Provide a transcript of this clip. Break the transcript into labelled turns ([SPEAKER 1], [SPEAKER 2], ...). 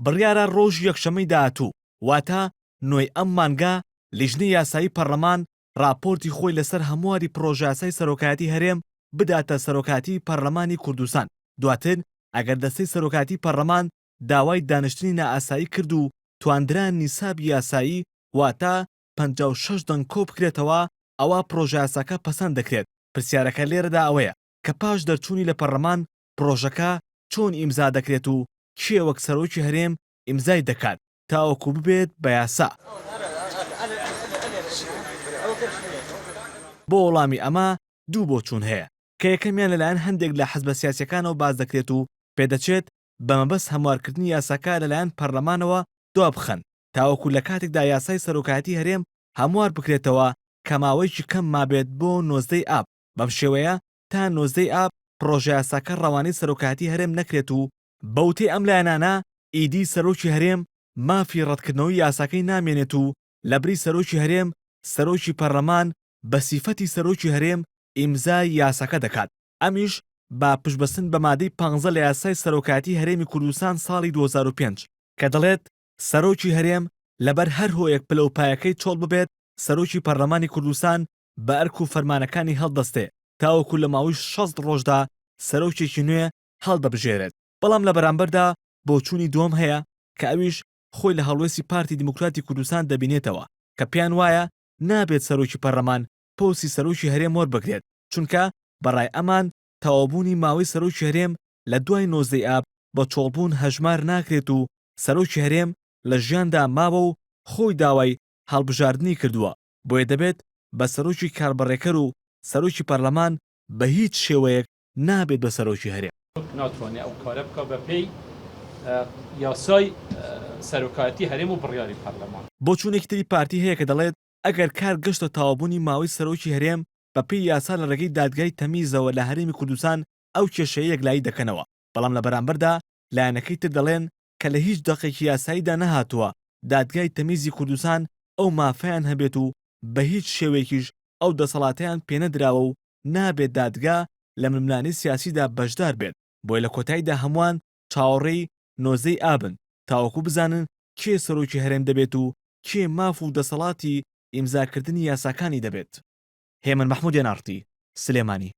[SPEAKER 1] بڕیارە ڕۆژ یەکشەمەی داهاتوو واتە نۆی ئەم مانگا لیژنەی یاسایی پەرلەمان راپۆرتی خۆی لەسەر هەمواری پرۆژە یاسای سەرۆکایەتی هەرێم بداتە سەرۆکاتی پەرلەمانی کوردستان. دواتر ئەگەر دەستەی سەرۆکاتی پەرلەمان داوای دانیشتنی نائاسایی کرد و تواندران نیسابی یاسایی واتە 56 دەنگ کۆ بکرێتەوە ئەوە پرۆژە یاساکە پەسەند دەکرێت. پرسیارەکە لێرەدا ئەوەیە کە پاش دەرچوونی لە پەرلەمان پرۆژەکە چۆن ئیمزا دەکرێت و کێ وەک سەرۆکی هەرێم ئیمزای دەکات تاوەکو ببێت بە یاسا. بۆ وەڵامی ئەمە دوو بۆچوون هەیە کە یەکەمیان لەلایەن هەندێک لە حەزبە سیاسیەکانەوە باز دەکرێت و پێدەچێت بە مەبەست هەموارکردنی یاساکە لەلایەن پەرلەمانەوە دوا بخەن تاوەکو لە کاتێکدا یاسای سەرۆکایەتی هەرێم هەموار بکرێتەوە کە ماوەیەکی کەم مابێت بۆ 19 ئاب. بەم شێوەیە تا 19 ئاب پرۆژە یاساکە ڕەوانەی سەرۆکایەتی هەرێم نەکرێت و بەوتەی ئەم لایەنانە ئیدی سەرۆکی هەرێم مافی ڕەتکردنەوەی یاساکەی نامێنێت و لەبری سەرۆکی هەرێم سەرۆکی پەرلەمان بە سیفەتی سەرۆکی هەرێم ئیمزای یاساکە دەکات. ئەمیش با پشتبەستن بە مادەی 15 لە یاسای سەرۆکایەتی هەرێمی کوردستان ساڵی 2005 کە دەڵێت سەرۆکی هەرێم لەبەر هەر هۆیەک پلەپایەکەی چۆڵ ببێت سەرۆکی پەرلەمانی کوردستان بە ئەرک و فەرمانەکانی هەڵدەستێ تاوەکو لە ماوەی 60 ڕۆژدا سەرۆکێکی نوێ هەڵدەبژێرێت. بەڵام لە بەرامبەردا بۆچوونی دووەم هەیە کە ئەویش خۆی لە هەڵوێستی پارتی دیموکراتی کوردستان دەبینێتەوە کە پیان وایە نابێت سەرۆکی پەرلەمان پۆسی سەرۆکی هەرێم وەربگرێت چونکە بەڕای ئەمان تەواوبوونی ماوەی سەرۆکی هەرێم لە دوای 19 ئاب بە چۆڵبوون هەژمار ناکرێت و سەرۆکی هەرێم لە ژیاندا ماوە و خۆی داوای هەڵبژاردننی کردووە بۆیە دەبێت بە سەرۆکی کاربڕێکەر و سەرۆکی پەرلەمان بە هیچ شێوەیەک نابێت بە سەرۆکی هەرێم.
[SPEAKER 2] ناتوانێت ئەو کارە بکە بە پێی یاسای سەرۆکایەتی هەرێم و بڕیاری پەرلەمان.
[SPEAKER 1] بۆچوونێکی تری پارتی هەیە کە دەڵێت ئەگەر کار گەشتە تەواوبوونی ماوەی سەرۆکی هەرێم بە پێی یاسا لە ڕێگەی دادگای تەمیزەوە لە هەرێمی کوردستان ئەو کێشەیە یەکلایی دەکەنەوە. بەڵام لە بەرامبەردا لایەنەکەی تر دەڵێن کە لە هیچ دەقێکی یاساییدا نەهاتووە دادگای تەمیزی کوردستان ئەو مافەیان هەبێت و بە هیچ شێوەیەکیش ئەو دەسەڵاتیان پێنەدراوە و نابێت دادگا لە ململانی سیاسیدا بەشدار بێت. بۆی لە کۆتاییدا هەمووان چاوەڕێی نۆزەی ئابن تاوەکو بزانن کێ سەرۆکی هەرێم دەبێت و کێ ماف و دەسەڵاتی ئیمزاکردنی یاساکانی دەبێت. هێمن مەحموود یەنارتی، سلێمانی.